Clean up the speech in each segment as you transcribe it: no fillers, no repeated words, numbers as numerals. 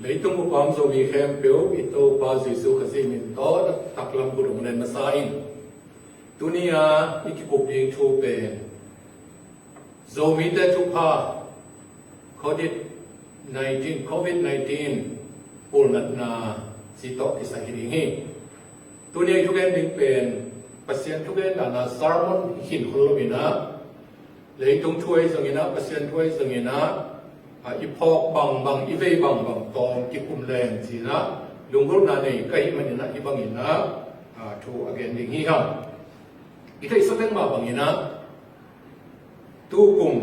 lấy tung một bám rồi bị khem biểu bị tô ba Giêsu cái gì mình đó tập làm cuộc đồng này mà sai dunia iki cục điện thu bền Zomite Thupha COVID-19 buồn nát na chỉ tóc cái sai hình hình dunia thu bền điện bền pasien thu bền là sermon hin kholo mina lấy tung thui rồi mina pasien thui rồi mina ipok bang ive bang tong kikum len chỉ na lungol na này cái mà na ibang ina thu again ding hi ham ita isabeng ma bang ina tu kum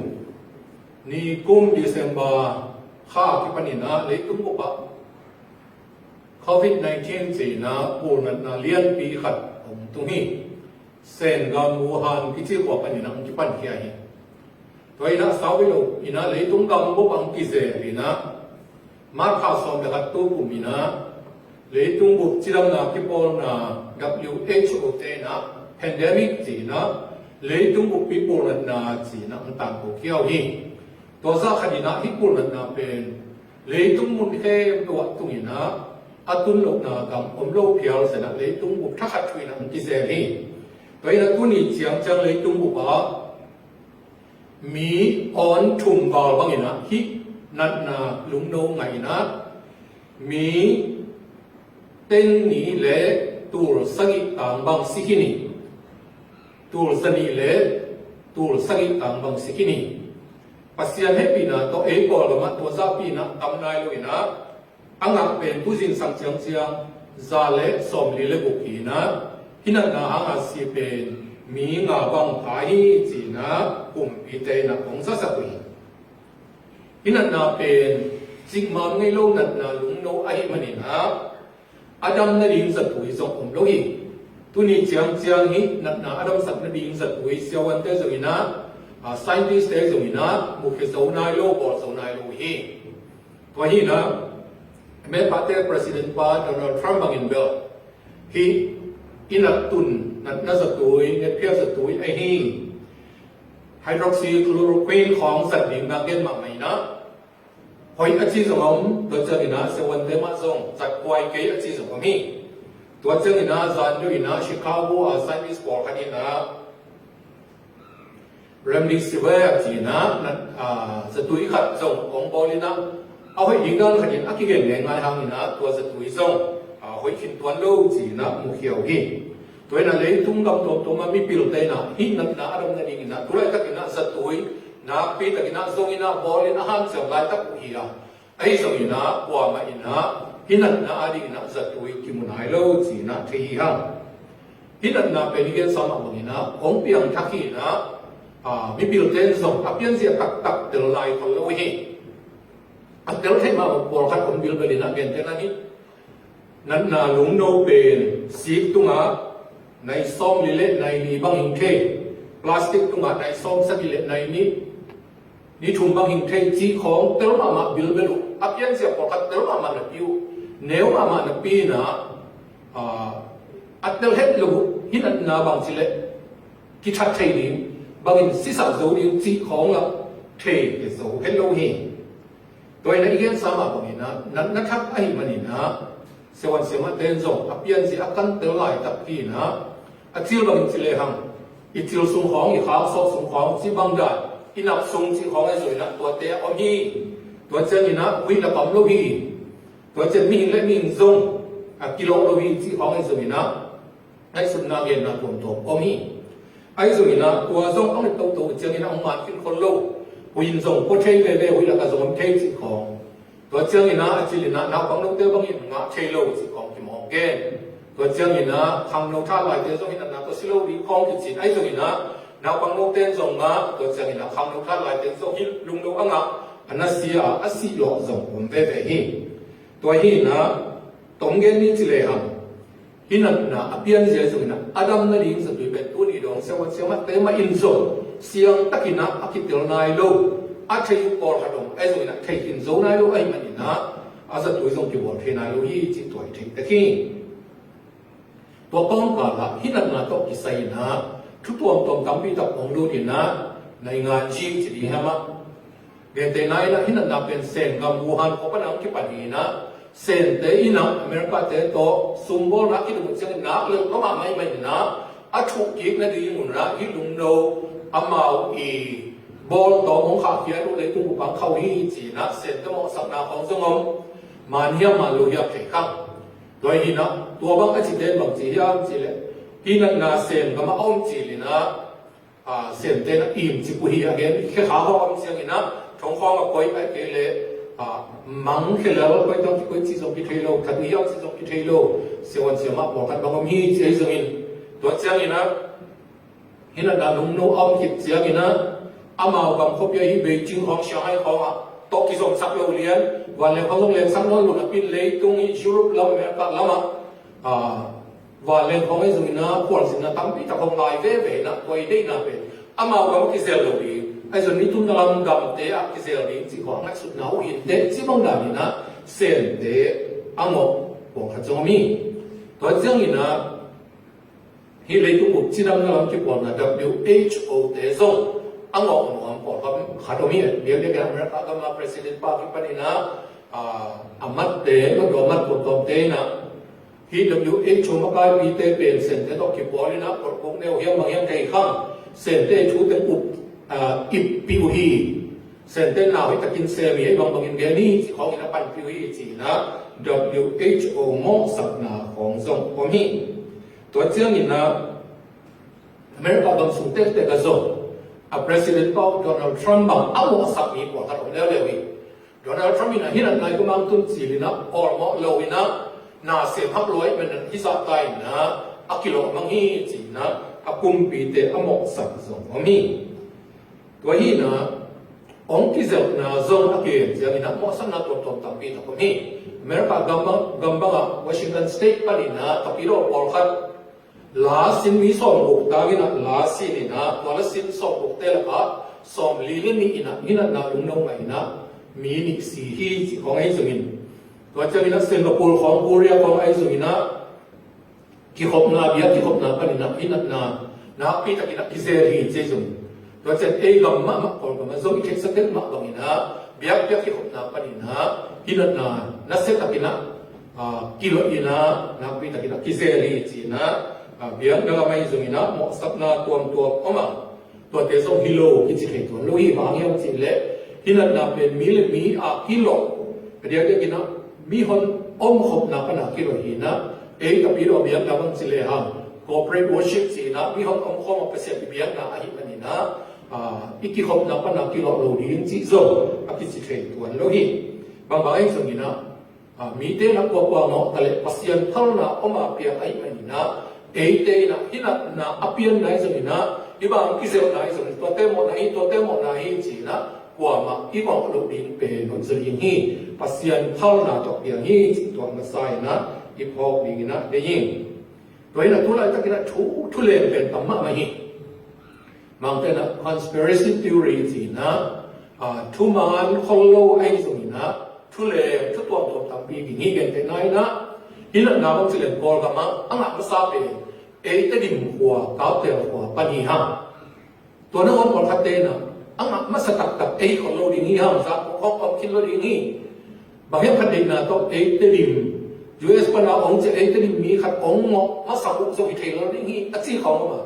ni kum December kha ki panina le tum ko ba COVID-19 chỉ na buồn na liên pi khat tung hi sen gam Wuhan ki chi ko panina ki pan kia hi vậy là sáu cái lục, ina lấy tung gam bốc bằng GZA, ina mar khảo xong để hạt tu của ina lấy tung bốc chỉ làm na cái bol na WHO tên na pandemic gì na lấy tung bốc people na gì na anh tạm bốc kiao hi,ตัวซาขดินะที่ปุ่นnaเป็นlấy tungมุนแค่ตัวตุงina atun lục na gam lô phiêu sẽ na lấy tung bốc thắc hạt chui na GZA hi, vậy là tu ni chiang chang lấy tung bốc à mi on thum vào bang ina hi nat na lung no ngai na mi ten ni le tur sagi tang bang sikini tur sani le tur sagi tang bang sikini pasian happy na to e ko lo ma to za pi na tam nai lo ina anga pen tu jin sang chiang chiang za le som li le bu ki na hinat na anga si pen mi ngà bang thái chỉ na cùng y tế na cũng rất sắc quỷ. Cái nát na pen dịch mà ngay lâu nát na lúng nô ai mà nè na Adam na đi giật tuổi giống ông lâu hi. Tu ni chiang hi nát na Adam sắp na đi giật tuổi siêu anh tế rồi na scientist tế rồi na một cái số nai lâu bỏ số nai lâu hi. Thôi hi na mấy bạn tế president pa Donald Trump bằng in bell hi inat tun na giật tuổi net phiêu giật tuổi ai hi hydroxychloroquineของสัตว์ดินบางเกณฑ์มาใหม่นะหอยอาชีพของตัวเจ้านี่นะเซวันเดมาซงจัดควายเกยอาชีพของมีตัวเจ้านี่นะจันด้วยนะชิคาโกไซมิสปอร์ตนี่นะเรมดิซิเวอร์จีนะนั่นจะตุยขัดซงของบอลนะเอาให้ยิงกันขัดยิงอากิเกนแรงงานทางนี่นะตัวจะตุยซงหอยขินตัวโลจีนะมุขเขียวหิตัวนั้นเลยทุ่งกับตัวมันมีปิลเตนะหินนั้นนะอารมณ์นั้นเองนะตัวไอ้ตะกินะสัตว์นะปีตะกินะซงอินะบอลอินะหันเสียงลายตะกุฮีนะไอ้ซงอินะกว่ามาอินะหินนั้นนะอาดิกินะสัตว์กิมุนไฮโลจีนะที่ฮังหินนั้นนะเป็นเรื่องสำคัญอินะของเปียงทักฮีนะมีปิลเตนซงอเปียนเสียตักเดลไลคนโลฮีอันเดลเทมาบอลขัดคนบิลเบลินะเกนเทนะนี่นั่นนะลุงโนเป็นสีตุงะในซอมลิเล่ในนี้บางหิงเทพลาสติกตุงะในซอมสักลิเล่ในนี้ถุงบางหิงเทจีของเตลมาบิลเบลุอับยันเสียปอกัดเตลมาหนักพิวเนวมาหนักปีนะอัดเตลเฮดลูหินันนาบางสิเล่กิชัดเทนิบางหินสิสาวโซดินจีของละเทเกโซเฮลโลฮีโดยในอีกอย่างสามบางหินนะนักทักไอ้มันนี่นะเสวันเสียมาเต้นส่งอภิยันเสียกันเตลไลตับกีนะอาทิลบางสิเลหังอีทิลส่งของอีขาวซอกส่งของที่บางได้อีนับส่งที่ของไอ้สวยนะตัวเตะอมีตัวเจนี่นะวินาปั๊มโลบีตัวเจมีหิงและมีหิงส่งกิโลโลบีที่ของไอ้สวยนะไอ้สุดนาเย็นนะตัวโตอมีไอ้สวยนะตัวส่งต้องเป็นโตเจนี่นะองมาขึ้นคนโลวินส่งโคเทเวเววิลากาส่งเทที่ของตัวเจ้านี่นะอาชีพนี่นะนักบังนกเตอบังยิงงะเชโลสิของกิมองเกนตัวเจ้านี่นะทางนกท่าลายเตอส่งนี่นะตัวสิโลดีของกิจิไอ้ส่งนี่นะนักบังนกเตอส่งงะตัวเจ้านี่นะทางนกท่าลายเตอส่งฮิลุงนกอ่างะอันนั้นเสียอาศิโลส่งผมเว่ๆฮิตัวฮินะตรงเกนนี่จิเลหังฮินั่นนะอภิยันเสียส่งนี่นะอาดัมนั่นเองสุดที่เป็นตัวนี้ดองเสียวันเสียมาเตมาอินโซเสียงตะกินะอากิเตลนายโลอาเทียบอลขนมไอ้ส่วนนั้นเทียนโซนายโลไอ้มันนี่นะอาศัยตัวส่งกี่บอลเทียนายโลยี่จิตตัวเทียนตะกี้ตัวป้องกันละที่นั่นนะต้องกิสัยนะทุกตัวต้องกำปีตับของดูดีนะในงานจีจิดีฮะมะเก เตนายนะฮินันนาเป็นเซนกับวูฮันของปนังที่ปนีนะเซนเตอินะอเมริกาเตโตซุมโบนะที่ดูเชิงนักเลือกก็มาไม่นะอัชุกิกนะดีมุนนะฮิลุงโนอามาอีบอลต่อมงขาเขียนเลยตุ้งปังเข้าฮีจีนะเซนต์มอสักนาของสงฆ์มาเนียมาลุยเขคังโดยฮินะตัวบางอาจิเดนบางจียามจีเลยฮินันนาเซนก็มาอ้อมจีเลยนะเซนเตนะอิ่มจีกุฮีอาเกนแค่ขาเขาอ้อมเสียงนะทงฟองกับก้อยไปเกลมังแค่แล้วก้อยต้องก้อยจีสงกิเทโลขัดนิยมจีสงกิเทโลเสียวันเสียมาบอกกันบางมีจีสงินตัวเสียงนะฮินันนาลุงโนอ้อมคิดเสียงนะอามาบางคบยัยเบจิงของเชียงไฮ้เขาตกกิจสมศักดิ์เราเรียนวันเลี้ยงเขาต้องเรียนสักน้อยหลุดปีเลยตรงยุโรปเราเนี่ยก็แล้วมาวันเลี้ยงเขาไม่สุนินะควรสินะตั้งปีตะคงลายเว่ๆนะไว้ได้นะเป็นอามาบางกิจเซลเราเรียนไอ้ส่วนนี้ทุนกำลังดำเตะกิจเซลนี้จีของนักสุดหนาวหินเตะจีบังดานี่นะเส้นเตะอามกบอกขจงมีตัวเจ้านี่นะฮิเลตุกุจีดังกำลังที่บอกนะ WHO เตะส่งอังกฤษมันบอกว่าขาดมีเดี๋ยวอเมริกาก็มาประธานาธิบดีปานินะอามัดเตะก็โดนมัดกดตบเตะนะที่ WHO มาการปีเตะเป็นเซนเตต้องคิดว่าเลยนะกดพวกแนวเฮียบางอย่างใจข้างเซนเตชูเต็มอุบอิบปิวฮีเซนเตน่าให้ตะกินเซมีให้บางอย่างเดียวนี้ของอินาปันปิวฮีจีนะ WHO มอสักนาของทรงผมฮีตัวเจ้านี่นะอเมริกาบางสุดเตะกระโจPresident Donald Trump bang amo sak mi ko tar ole lewi Donald Trump ina hinan nai ko mang tun silina or mo lowina na se phak loi men hisa tai na akilo mang hi chi na akum pi te amo sak zong ami to hi na ong ki zel na zong ake jang ina mo san na ton tam pi ta ko mi America gamba Washington State palina tapiro or khat last sin mi som buk ta gina last sin ina wala sin som buk te la ka som li ni ina na lung nong mai na mi ni si hi chi khong ai zungin to cha ina Singapore khong Korea khong ai zungina ki khop na bia ki khop na pani na ina na pi ta ina ki se ri che zum to cha e gam ma ko ma zo ki sa ket ma bang ina bia ki khop na pani na ina na se ta ina ki lo ina na pi ta ina ki se ri chi na biang dalam mai zungina mo sapna tuam oma to te so hilo ki chi khai to lo hi bang yam chi le hinat na pen mi le mi a kilo dia dia kina mi hon om khop na kana kilo hi na e ta pi ro biang da bang chi le ha corporate worship chi na mi hon om khom pa se biang na a hi mani na iki khop na kana kilo lo di chi zo a ki chi khai to lo hi bang bang ai zungina mi te na ko no tale pasian thal na oma pia ai mani na ete na hina na apian nai zami na iba kisel nai zami to te mo nai chi na kwa ma i ko lo din pe non zali hi pasian thal na to pia hi to ma sai na i pho bi na de yin to ina tu lai ta kina thu le pen tam ma hi mang te na conspiracy theory chi na thu man khol lo ai zami na thu le thu to tam bi ni gen te nai na hina na bang silen kol ka ma anga masa pe e te dim kwa ka te kwa pani ha to na on kol khatte na anga masa tak e kol lo ding hi ha sa ko ko kin lo ding hi ba he khatte na to e te dim US pa na ong che e te dim mi khat ong mo masa ko so ki the lo ding hi a chi khong ma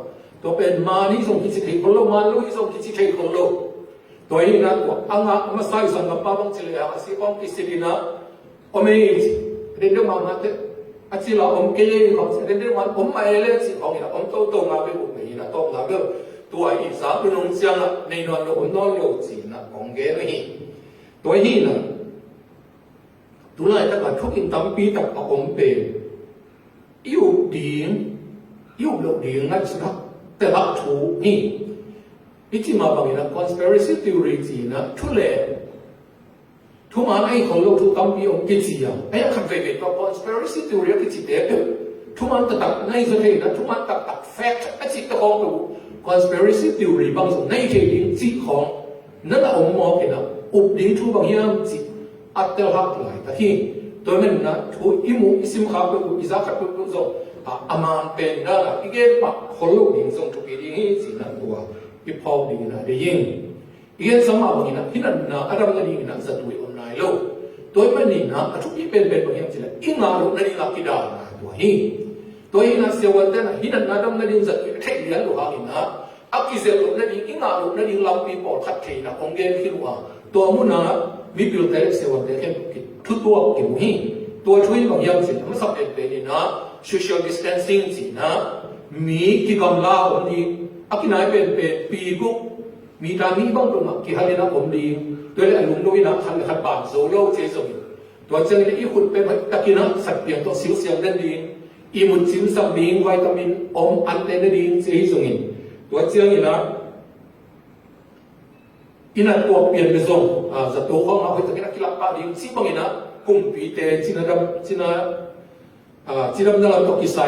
to pen ma ni so ki chi the kol lo ma lo hi so ki chi the kol lo to hi na ko anga masa sa na pa bang chile ha si ong ki silina ome rin do ma ma te a chi la om ke ye khom se rin man om mai le chi khong ina om to nga be bu mai na to nga be tu ai i sa lu nong siang na nei non lo no lo chi na ong ge no hi to hi na tu lai ta ka thuk in tam pi tak om pe yu lo ding na chi na te la thu ni ichi ma bang ina conspiracy theory chi na thu leทุกมันไอ้คนโลกทุกคำพิองกิจยาไอ้คำเวทตัว conspiracy theory กิจเดียวทุกมันตัดในส่วนนี้นะทุกมันตัด fact ไอ้สิ่งที่เขาดู conspiracy theory บางส่วนในเรื่องสิ่งของนั่นแหละผมมองเห็นนะอุปนิทุบางอย่างสิ่งอัตเตอร์หักหลายแต่ที่ตัวมันนะทุกอิมุอิสิมขับไปอิซักขับไปส่งอามันเป็นนั่นแหละอีกอย่างคนโลกดิ่งส่งทุกอย่างนี้สิ่งนั้นตัวอีพอดีนะได้ยิน igen sama bang ina hinan na adam na ni na sa tuwi online lo toy man ni na atu ipen ben bang sila inga lo na ni la kida na to hi toy na sewan na hinan na adam na din sa thek lian lo ha ina akizel lo na ni inga lo na ni lam pi por khat thei na ong gen hi lo to mu na mi pil te sewan te ken thu to ki mu hi to thui bang yam sin ma sap pe ni na social distancing si na mi ki kam la om ni akinai pen pe pi kuมีตามีบ้างตรงนั้นกี่ฮันเลยนะผมดีตัวเลยลุงด้วยนะฮันฮันบางโซโล่เจสมิตัวเจ้าเนี่ยอีคุณเป็นตะกี้นะสัตว์เปียงตัวสิวเสียงนั่นดีอีมุนสิวสัมบิงวิตามินอมอันเตนดีเจสมิตัวเจ้าเนี่ยนะอินันตัวเปลี่ยนไปส่งจะตัวของเราไปตะกี้นักกีฬาปาดีสิบางนะกุมปีเตจินาดำจินานั่นเราตัวกิไซ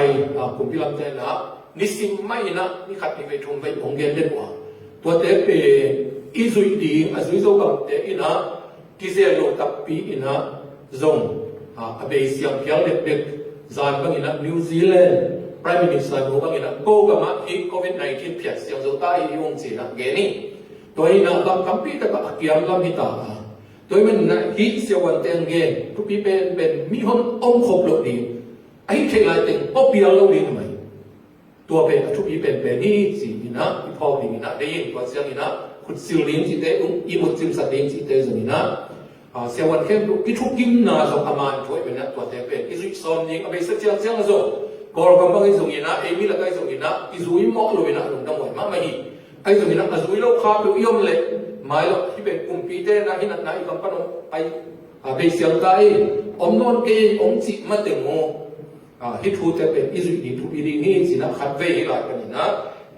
กุมปีลำเตนะนิสิมไม่นะนี่ขัดนี่ไปทุ่มไปองเงินเด่นกว่าตัวเตเปอีซุยดีอาซุยโซกับเตอินะกิเซโลตับปีอินะซงอเบเซียมเพียงเด็กๆจานบางอินะนิวซีแลนด์พรีเมียร์มินิสเตอร์บางอินะโกกับมาอีโควิด-19 เพียงเสียงโซตาอีวงจีนะเกนี่ตัวอินะบางคัมปีตะกับเกียมลำฮิตาตัวมันนะฮิเสียวันเตงเกนทุกปีเป็นมีคนอมคบโลดีไอ้เทลายเต็งปอปีเราดีทำไมตัวเป็นทุกปีเป็นนี่สินะพอปีนะได้ยินตัวเสียงนะขุดซิลลิงสิเตอีมุดซิมสัตย์สิเตสินะเสียวันเข้มทุกกิมนาสกอามันช่วยเป็นนะตัวเตเป็นอิสุซอมยิงเอาไปสักเสียงนะโซกอร์กัมบังอิสุยินะเอมิละก็อิสุยินะอิสุยิมอกเลยนะลงดังวันมาไม่ฮีไอ้สุยินะอิสุยิโลคาเปยอมเลยไม่หรอกที่เป็นกลุ่มปีเตนะที่นั่นนะอีกคำพันธ์ไอ้ไปเสียงใจอมนอนเกยอมจิมาเต็มโมฮิทูเตเป็นอิสุยิทุปีนี้สินะขัดเวฮิลากันนี่นะ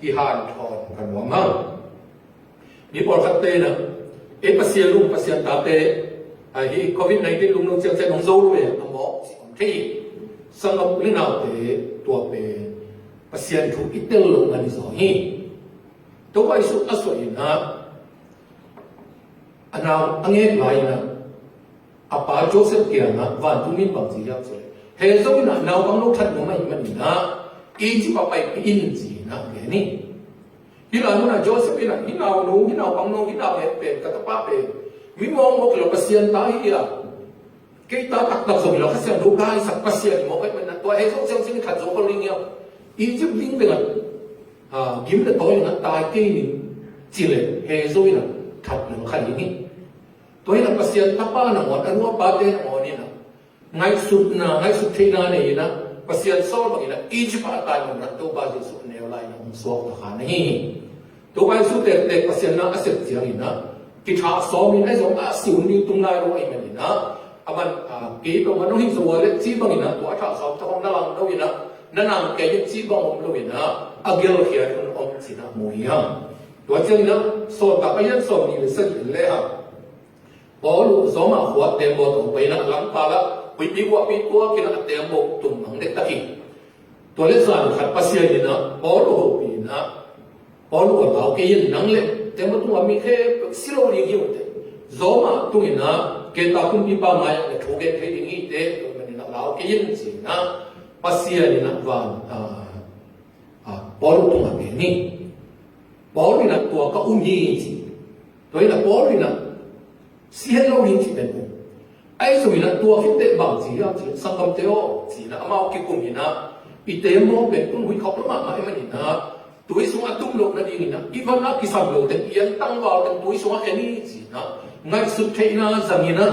ที่หานทอนกันว่ามั่งมีปอดขัดเตนะปัสเซียลุงปัสเซียตาเตไอ้โควิด-19 ลุงเจียงเจียงของโซลเลยอ่ะหมอที่สังกัดลินาเตตัวเป็นปัสเซียถูกอิตเตอร์ลงกันนี่สองฮีตัวไอ้สุดอสวยนะอันนั้นอันนี้หลายนะอาปาโจเซฟเกียร์นะวันตุนินบางสิ่งอย่างเลยเฮ้ยสมัยนั้นเราบางลูกทัดมันมันนะอีจิปไปอินจีนะแค่นี้ที่เราเนี่ยโจเซฟเนี่ยที่เราหนูที่เราบางน้องที่เราเป็นกระตับป้าเป็นมิมองว่าเราเปอร์เซ็นต์ตายอ่ะกี่ตาตักตักส่งเราเปอร์เซ็นต์ดูได้สักเปอร์เซ็นต์มองให้มันตัวเฮ้ยส่งเสียงสิ่งขัดโจคนลิงเนี่ยอีจิปลิงเป็นกิมแต่ตัวเนี่ยตายกี่นี่จีเลยเฮ้ยส่งเนี่ยทัดหนึ่งขัดอย่างนี้ตัวเนี่ยเปอร์เซ็นต์ทับป้าหนังวันอันว่าป้าเต้หนังวันนี้นะง่ายสุดนะง่ายสุดที่น่าเนี่ยนะเปอร์เซ็นต์โซ่บางอย่างอีจิปต์ตายมันตัวบ้าที่สุดเนี่ยอะไรนะสวกราคานี่ตัวบ้าสุดเด็กเปอร์เซ็นต์น่าเสียเสียงนะกิจการซ้อมนี่ไอ้สองสิวนี่ตรงไหนรู้ไอ้มันนี่นะมันกี่ตัวมันต้องหิ้งสวยเลยจีบางอย่างตัวถ้าซ้อมถ้าของนั่งเราอย่างนั้นนั่นแกยังจีบางผมรู้อย่างนั้นเกลเขียนคนอมสินะมวยฮะตัวเจ้านี่นะสอบกับไอ้ยันสอบนี่เป็นสิ่งเลยฮะพอรู้ซ้อมมาหัวเต็มบอตัวไปนะหลังปลาละปีกว่ากินเต็มบอตุ่มหนังเด็กตะกี้ตัวเล็กสั่นขัดปัสเซียนี่นะพอรู้ปีนะพอรู้ว่าเราเกย์นังเล็กแต่เมื่อตัวมีแค่สิโลลิงอยู่แต่โซมาตัวนี้นะเกตาคุณพี่ป้ามาเนี่ยถูกเกย์ที่นี่แต่ตัวมันนี่นะเราเกย์จริงนะปัสเซียนี่นะวันพอรู้ตัวมันนี่พอรู้นะตัวก็อุ้มยี่จริงตัวนี้นะพอรู้นะเสียโลลิงจริงเป็นไอ้ส่วนนั้นตัวคิดแต่บางสิ่งอย่างที่สังคมเดียวสิ่งนั้นเอามาคิดกุมนี่นะอีเตมโมเป็นคนหุ่ยเขาประมาณไหนมันนี่นะตัวส่วนตุ้มโลกนั่นเองนะอีวันนั้นกิสามโลกแต่ยังตั้งว่าเป็นตัวส่วนแค่นี้สินะง่ายสุดที่นะจังนี่นะ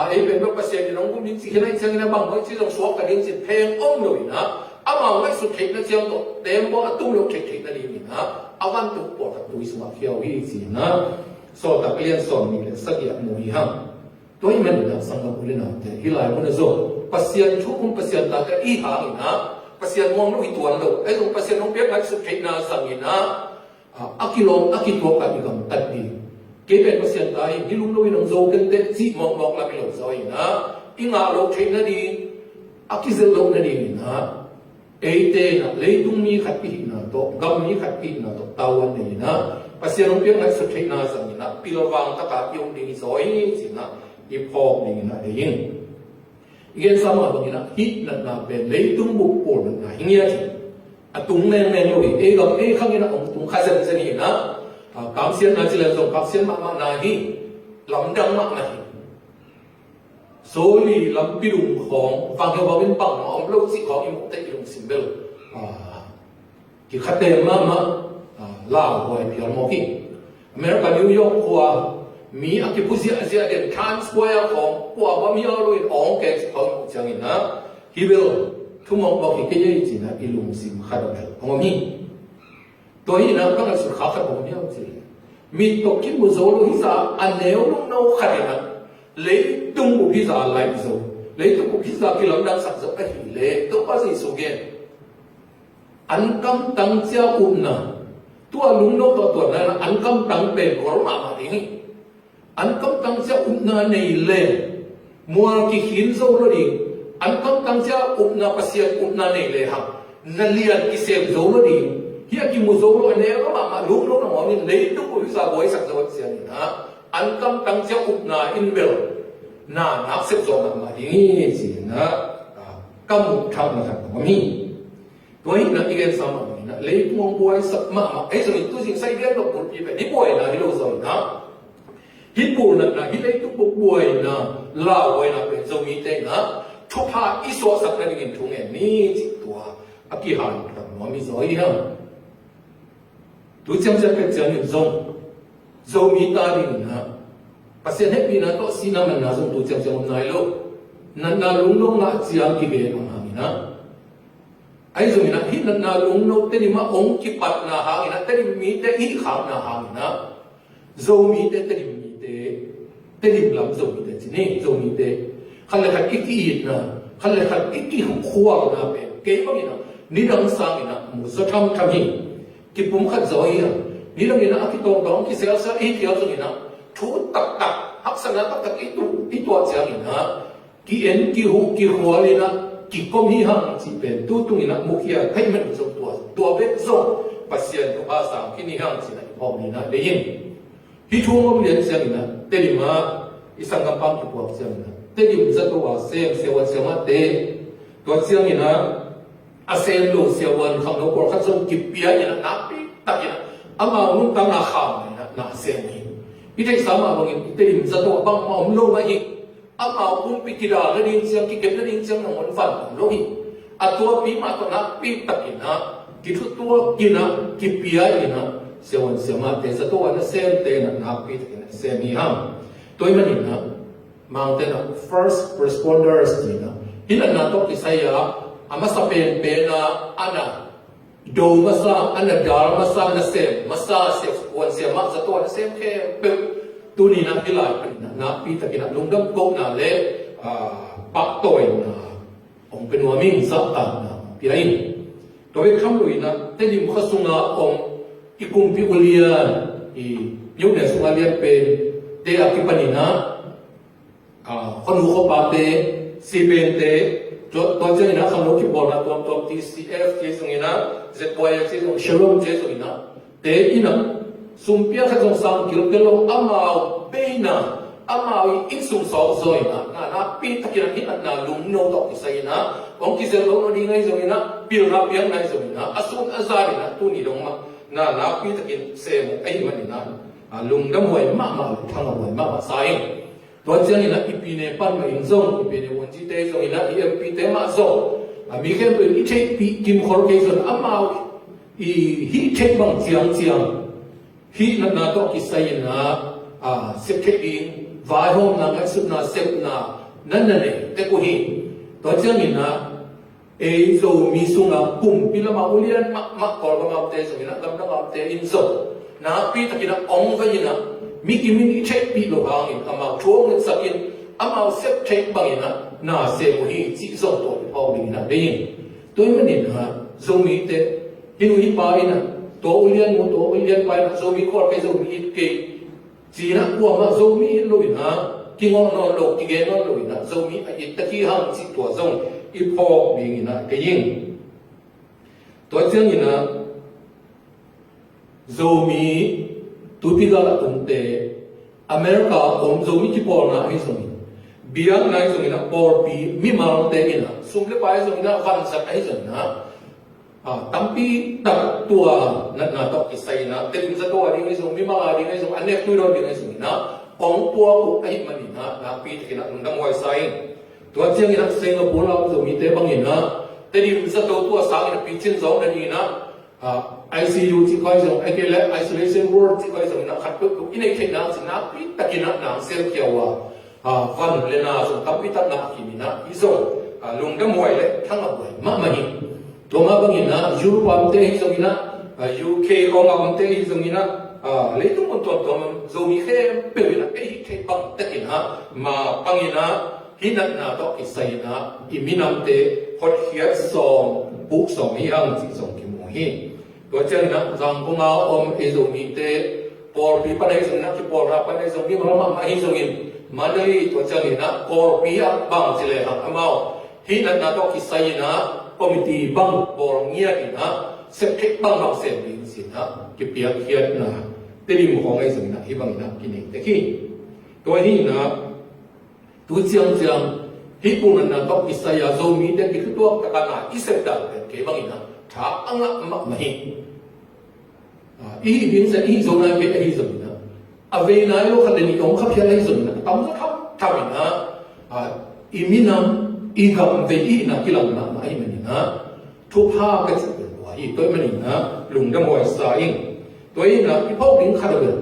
ไอ้เป็นแบบเปอร์เซ็นต์น้องกุมนี่สิแค่ไหนจังนี่นะบางคนที่ต้องสวมกันนี่สิแพงอ้อมเลยนะอามาง่ายสุดที่นั่นเจ้าตัวเต็มว่าตุ้มโลกที่นั่นเองนะอาวันตัวปอดตัวส่วนเขียวอีสินะสอบตะเกียนสอบนี่เลยสักอย่างมวยฮะตัวนี้มันนะสังกัดบุรีนะแต่ที่หลายคนจะบอกปัสเซียนทุกคนปัสเซียนตาก็อีหางนะปัสเซียนมองลูกอีตัวนั่นไอ้ตรงปัสเซียนน้องเปียกไอ้สุดที่น่าสังเกตนะอากิโลอากิตัวกันอีกคำตัดดีเก็บเป็นปัสเซียนตายที่ลุงลุยน้องโจกันเด็ดจีมองละไม่หลงซอยนะอีงาโลกที่นั่นดีอากิเซลโลกนั่นดีนะเอเตนะเลยตุ้งมีขัดปีนะโตกำมีขัดปีนะโตตาวันนี่นะปัสเซียนน้องเปียกไอ้สุดที่น่าสังเกตนะพิลวังตะกาบยงดีซอยสินะอีพอกนี่นะเองอีกsama bang ina hit na be leitung bu por na hingia ji atung neng neng lo e ga e khang ina ong tung khasan zen ni na cảm xiên là chỉ là dùng cảm xiên mà này hi lắm đăng mà này số li lắm bị đụng khóng vàng theo vào bên bằng mà ông lâu chỉ có những một tay đụng xỉn bèo thì khát tiền mà lao hoài bị ông mọc America New York qua Mỹ ở cái buổi diễn đến Times Square khóng qua bao nhiêu rồi ông cái có một chương trình á hi bèo thu mong cái gì chỉ là ilung xỉn khát được ông Mỹ tôi nghĩ là các cái sự khác khác của nhau gì mình tổ chức một số lúc giờ anh nếu lúc nào khát là lấy tung của pizza lại rồi lấy tung của pizza cái lòng đang sản xuất cái lấy tôi có gì số kia anh cam tăng chia nè tôi lúc nào tôi này là anh cam tăng bền của mà đi anh cam tăng chia nè này lên mua cái khiến dâu đó đi anh cam tăng chia nè pasien nè này lên hàng nè liền cái xem dâu đó đi hiện cái một số loại nếu các bạn lúc đó nó mình lấy đúng của visa với sản xuất gì hả anh cam tăng chia na in bill na nạp xếp rồi mà đi gì na cam tham là thằng mình tôi là cái cái sao mà mình lấy mong bồi sập mà ấy rồi tôi xin say cái đó một cái phải đi bồi là đi đâu rồi đó hít bùn là hít lấy đúng một bồi là lao bồi làเป็นZomiteนะThupha ít số sắp đến cái thùng này ní chỉ tua cái hàng là mình rồi ha tôi chăm sóc cái chuyện này Zomite đi nữa pasien hết pin nó xin nó mình nói dùng tôi chăm sóc nói luôn nãy lúc nó chỉ ăn cái gì mà mình nói ai dùng nó hít nãy lúc nó tên gì mà ông chỉ bắt na hàng nó tên gì mi tên ít khám na hàng nó Zomite tên gì mi tên gì làm Zomite chứ này Zomite khăn là khăn ít ít na khăn là khăn ít ít khoa na bên cái bao nhiêu na ní đang sang na một số tham hi cái bụng khát rồi à ní đang na cái tông cái sẹo sẹo ít theo rồi na thu tập tập hấp dẫn tập tập ít tuổi chơi na cái em cái hoa lên na cái công hi hàng chỉ bên tu tung na một kia thấy mình dùng tuổi biết dùng pasien của ba sang cái ni hàng chỉ là họ ni na để yên khi chung ông liền chơi na tên mà isang kampang cái cuộc chơi na tên rất là xem mà tên tuổi chơi na xem lô xemวันkhông nó có khát dùng kịp bia na nắp tập na ama nung tang na kham na xem ni cái sama bang tên rất là bang mà ông lô mà hi ama cũng pikira na din siyang kikip na din siyang ng fan lo hi at tua pi ma to na pi takina kitu tua kina kipia ina sewan sema te sa to na sem te na pi takina semi ham toy man ina mountain first responders ina ina na to kisaya ama sa pen na ana do masa ana dar masa na sem masa se wan sema sa to na sem ke tu ni na kilai na pi takina lungdam ko na le pak toy na ông bên ngoài mình rất là bị ảnh, đối với khám lùi na, thế thì một số ngã ông cái công việc liền, thì những người xung quanh liền bên, để cái phần na, con ngũ khó ba tê, CBN tê, tôi chơi na không nói cái bộ na tom TCF chơi xong na, ZY chơi xong Shalom chơi xong na, để ina, sum pia cái dòng sang kiểu cái lồng amao bên na amao ít sung sọ rồi na pi takina hit na lung no to kisay na ong kisel lo no di ngay rồi na pil na piang ngay rồi na asun azari na tu ni dong ma na pi takin se mo ai man na lung dam hoi ma thang hoi ma sai to chen na ipi ne pan ma in zong ipi ne won ji te zong na pi te ma zo mi khem pe i che pi kim khor ke zon amao i hi che bang chiang hi na to kisay na sep che in vài hôm là cái sự là xếp là nên này cái của hi đó chứ mình là ấy rồi mi sung là cùng pi là mà ulian mà còn mà tê rồi là làm nó tê in rồi na pi ta kia ông cái gì là mi kim mi check pi lo hàng in mà chuông cái sắc in mà xếp check bằng in na xếp của hi chỉ rồi tôi bao mình là đây tôi mới nhìn là rồi mi tê hin hi ba in to ulian ba rồi mi có cái rồi mi cái chỉ là của mà dâu mi lùi na khi ngon nó lột cái ghế nó lùi na dâu mi ít tất khi hàng chỉ tuổi dòng ít phò bị na cái gì tôi chưa nhìn na dâu mi tụi bây giờ là cũng thế America ông dâu mi chỉ bỏ na hay dâu mi biang này dâu mi na bỏ bị mi mang thế mi na xung quanh bài dâu mi na văn sắc hay dâu na ตั้มปีตัดตัวนั่นน่ะต้องกิจใส่นะเต็มจะตัวดิ้งไอ้ส่งมีมาดิ้งไอ้ส่งอันนี้ตัวเราดิ้งไอ้ส่งนะองตัวกูไอ้มันนี่นะนักปีที่นั่นนั่งไว้ใส่ตัวเจ้านี่นะเซงกับพวกเราจะมีเตะบางอย่างนะแต่ดิ้งจะตัวสางนี่ปีชิ้นสองนั่นนี่นะICU ที่คอยส่งไอ้เกล้ isolation ward ที่คอยส่งนะขัดปุ๊บอินไอ้เข่งนะสินะปีตะกินนะหนังเซลเกี่ยวฟันเลน่าส่งตั้มปีตัดนะกินนะอีส่งลงดมวยเลยทั้งหมดเลยมาไม่ตัวมาบางอย่างนะยูโรปเตะที่ส่งนะUK ของเราเตะที่ส่งนะเลยทุกคนตัวมันจะมีแค่เปลี่ยนนะไอ้แค่บางตะกินนะมาบางอย่างนะที่นั่นนะต้องกิใส่นะอิมินัมเตะฮอตเฮียส่งปุ๊กส่งให้ยังที่ส่งกิมโมฮีตัวเจ้านะจังกุงเอาเอโซมีเตปอร์ปีปันไอส่งนะที่ปอร์รับปันไอส่งที่มันมาไม่ส่งอินมาเลยตัวเจ้านี่นะปอร์ปีอับบางสิเลยครับเอาที่นั่นนะต้องกิใส่นะคอมมิตี้บางปอร์เงียนี่นะเสพติดบางเสพติดสินะที่เปียกเขียนนะเตลิมของไอส่งนะที่บางนะกินเองแต่ที่ตัวนี้นะตัวเจ้าที่ปุ่นนั้นต้องกิใส่ยาโซมีเด็กที่ตัวตะการนะอิเสพติดเป็นที่บางนะถ้าอังละไม่อีบินเสอีโซนาเป็นอีโซนะอเวนายโลคันเดนิองขับเพียงอีโซนะตั้มจะทำนะอีมินามอีกับเวอีนะกิลังนะไม่มันนะทุกภาคก็จะเป็นว่าอีตัวมันนะลุงดำหัวสายตัวนี้นะอีพวกลิงขัดกัน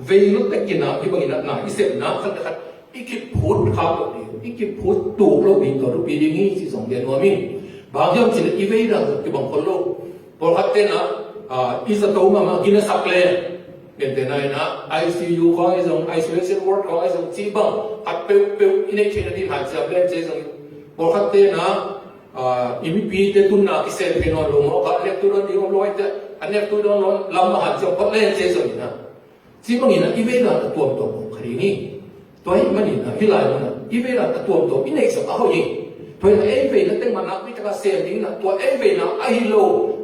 เวลุตะกินะอีบางนะนะอีเสพนะขัดขัดอีคิดพูดข้าวตัวนี้อีคิดพูดตัวโลกนี้ตัวรูปอย่างนี้ที่ส่งเดียนว่ามิบางอย่างสิ่งอีเวนะที่บางคนโลกพอขัดเตนะอีสตูมากินสักเลยเป็นแต่ไหนนะ ICU ก็ไอ้ส่ง isolation ward ก็ไอ้ส่งจีบังหัดเปิวอินเนชั่นที่หายจากเรื่องเจ๊ส่งพอขัดเตนะอีมีปีเตตุนนะกิเซลเป็นวันลงเขาเรียกตัวนั้นที่เขาลอยแต่อันนี้ตัวนั้นลำมาหัดจากพัดเล่นเจ๊ส่งนะจีบังนี่นะอีเวนะตัวคดีนี้ตัวนี้มันนี่นะที่ไรมันนะอีเวนะตัวอินเนชั่นเขายิงเพราะเอเวนั่นเป็นมันนักวิจารณ์เสียงดิ้งนะตัวเอเวนะไอโล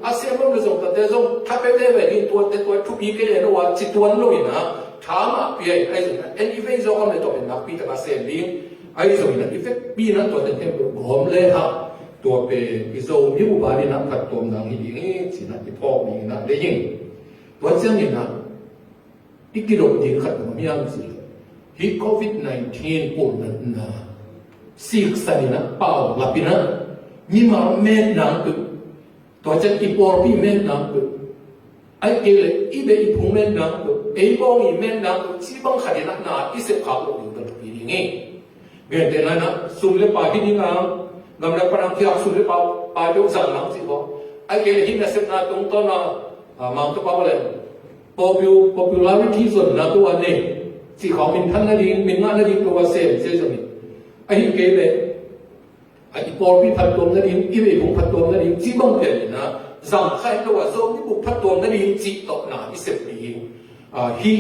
อาเซียนมันก็ส่งแต่ส่งถ้าเป็นเอเวนี่ตัวทุกปีก็เลยนะว่าจิตวันลุยนะถามอ่ะปีไอ้ส่งนะเอ็นอีเวส่งกันเลยตัวเป็นนักวิจารณ์เสียงดิ้งไอ้ส่งนะอีเวปีนั้นตัวเต็มๆผมเลยฮะตัวเป็นอีโซมีบุบาลีนะขัดตัวนังอีดิ้งสินะที่พ่อมีนะได้ยิงตัวเจ้านี่นะอีกกิโลดิ้งขัดตัวมีอะไรสิฮีโควิด-19ปุ่นนั่นนะsiksa ni na pau lapina ni ma men nang tu to chan ki por pi men nang tu ai ke le i be i phung men nang tu ei bong i men nang tu chi bang khadi na na i se kha lo du tu pi ni ge de na sum le pa hi ni nga ngam la parang ki sum le pa do sang nang si bo ai ke le hi na se na tung to na ma to pa le popularity zone na tu ane si khao min than na ding min nga na ding to wa se so niไอ้เกลเลยไอ้ปอลพี่พัดตัวนั่นเองอีเวของพัดตัวนั่นเองจีบังเปลี่ยนนะสั่งใครตัวโซ่ที่บุกพัดตัวนั่นเองจีตกหนาที่เสพติดฮี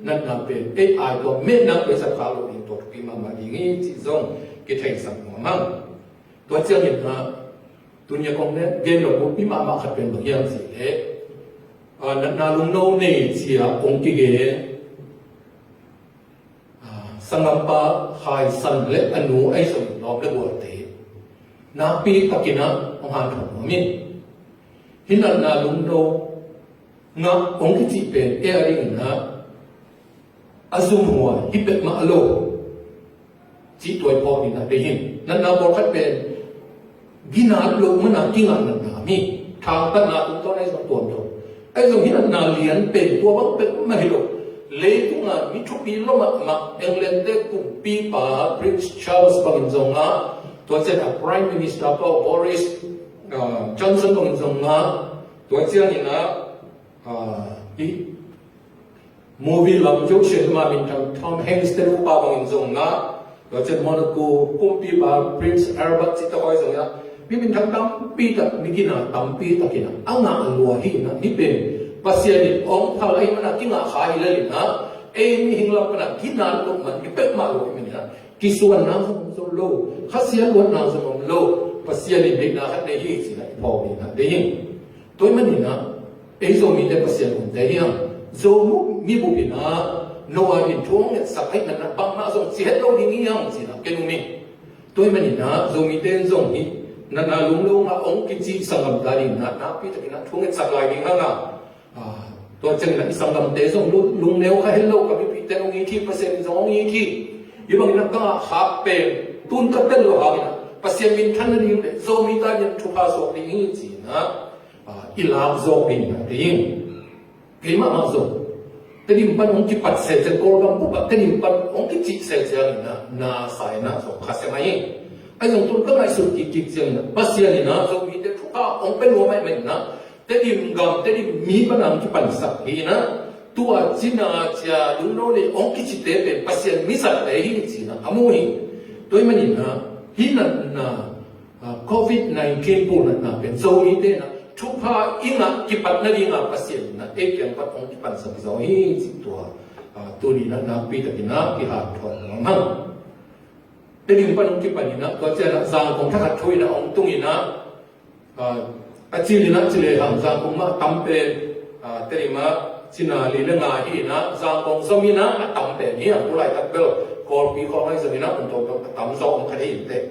นั่นน่ะเป็นไอ้ตัวเม็ดนั่นเป็นสักคราวเองตัวปีมามาดีงี้จีซงกิจสังหัวมั่งตัวเจ้าเนี่ยนะตัวเนี่ยคงเนี่ยเกลเราบุกปีมาขัดเป็นบางอย่างสิเอ๊ะนั่นน่ะลุงโน่เนี่ยเสียองค์กิเกสังกัปปะหายสันเล็อนุไอสมนอบเลยบัวเตนาปีตะกินะองหันถมมินหินันนาลุงโดงะองค์ที่เป็นเอริงนะอาซุมหัวฮิเปมาโลจีตัวพอนี่นะได้ยินนั่นนาบอกว่าเป็นกินาโลมันนากิงานนั่นนามีทางตั้งนาตุ้งต้นไอสมตัวโตไอสมหินันนาเลียนเป็นตัวบังเป็นไม่โลเลยตุงอ่ะมิถุปีละมาเอ็งเลนเดกุปีป่าพรินซ์ชาร์ลส์บังจงอ่ะตัวเจ้า Prime Minister ก็บริสจอห์นสันบังจงอ่ะตัวเจ้านี่นะอีมูวี่ลำยกเชิญมาเป็นทอมแฮงส์เตลูปาบังจงอ่ะตัวเจ้ามันกูกุปีป่าพรินซ์แอร์บัตจิตตะคอยจงอ่ะพี่เป็นทั้งตั้มปีตะมิกินาตั้มปีตะกินะอ่างอ่ะลัวหินะนี่เป็นpasien ong thalai mana kinga khai le na mi hingla pana kinan ko man ki pek ma lo mi na ki suan na so lo khasian lo na so lo pasien ni na hat ne hi si na po ni na de yin toy man ni na zo mi de pasien ko de ya zo mu mi bu bi na no a in thong ne sa khai na bang na so si het lo ni yang si na ke nu mi toy man ni na zo mi ten zo ni na lung na ong kichi sangam dali na pi takina thungit saklai ding hanga to chen na isangam te song lung neu kha hello ka pi te ong 80% zong 80 ibang na ka ha pe tun ka tel lo ha pasien min than ni le Zomite yan Thupha so ni ngi chi na ilam zo bin na ding ke ma zo te dim pan ong ki pat se chen ko gam bu ba te dim pan ong ki chi se chen na sai na so kha se mai ai dùng tôi các ngài sự kịch riêng là bác sĩ này nó dùng như thế chúng ta ông bên ngoài mình nó thế điểm gầm thế điểm mỹ bắt làm cái bản sắc thì nó tua chỉ là cha đúng nó để ông cái chỉ tế về bác sĩ mỹ sắc đấy thì chỉ là amo hi tôi mà nhìn nó hi là COVID-19 buồn làเป็นโซนี้เต้นะทุกภาอิงอ่ะกี่ปัจจัยงอ่ะบาเซียนนะเอกยังปัจองกี่ปัจสักโซฮีจิตัวนี้นะปีตะกินะกี่หาทองมั่งแต่ดิมปันองกี่ปัจนะก็จะนะสังคมถ้าขัดช่วยนะองตุงนี้นะอาชีพนี้นะชีเลยทำสังคมมาทำเป็นแต่ดิมาชินาลีเลงาฮีนะสังคมสมินะทำเป็นนี่ผู้ไล่ตัดเบลกอลปีของไอ้สมินะผมตัวทำสองคดีเตะ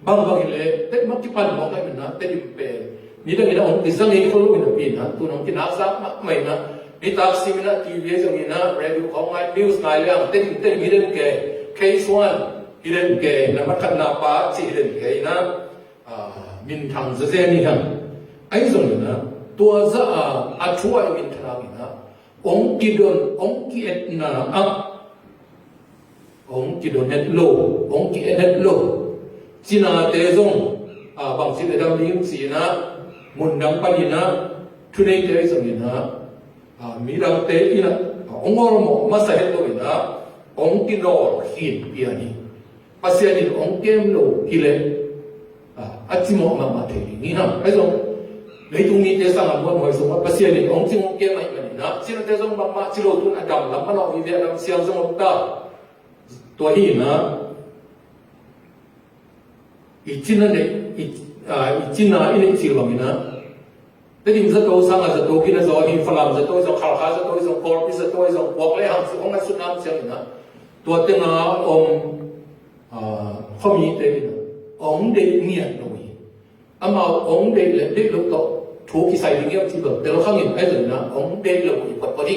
บางเลยแต่มักกี่ปันมองให้มันนะแต่ดิมเป็นนี่ตั้งแต่องค์ที่สังเกตเขารู้เป็นปีนะตัวน้องกินน้ำซักไม่นะนี่ตาซีมินะทีวีสมินะเรดิโอของไอ้นิวส์ไงเรื่องแต่มีเรื่องแก่เคสวันมีเรื่องแก่นะมักขันนาปาจีเรื่องแก่นะมินทางเจนี่ครับไอ้ส่วนนี้นะตัวจะช่วยมินทางนี้นะองค์กิดอนองค์กิเอ็ดนะองค์กิดอนเอ็ดโลองค์กิเอ็ดโลจีน่าเตจงบางสิ่งเรื่องนี้สินะมุนดังปนินะทุนเตจงนี่นะมีดังเตอีนะองค์อรมมาใส่ตัวนี่นะองค์กิโลหินเปียนี่ภาษานี่องค์เกมโลกิเลอาจิโมมาเทนี่นะไอ้ส่งในตรงนี้เตสังมันหมายถึงว่าภาษานี่องค์จิโมเกมไม่มันนะจีน่าเตจงบางมาจิโลตุนอดัมลำมันเอาวิเดียนเสียงสงบตาตัวนี้นะอีจิน่าเนี่ยอีจิน่าอินเสียงแบบนี้นะแต่ดิมจะโตสังจะโตกินจะหินฝรั่งจะโตจะขาวขาวจะโตจะคอร์ปิจะโตจะพวกเลี้ยงสิองค์สุดน้ำเสียงนะตัวเต็งองค์ข้อมีเต็งองค์เด็กเมียนเลยอามาองค์เด็กเลยเด็กลูกโตถูกกิใส่เงี้ยที่แบบแต่เราข้างเห็นไอ้ส่วนนะองค์เด็กเลยกดพอดี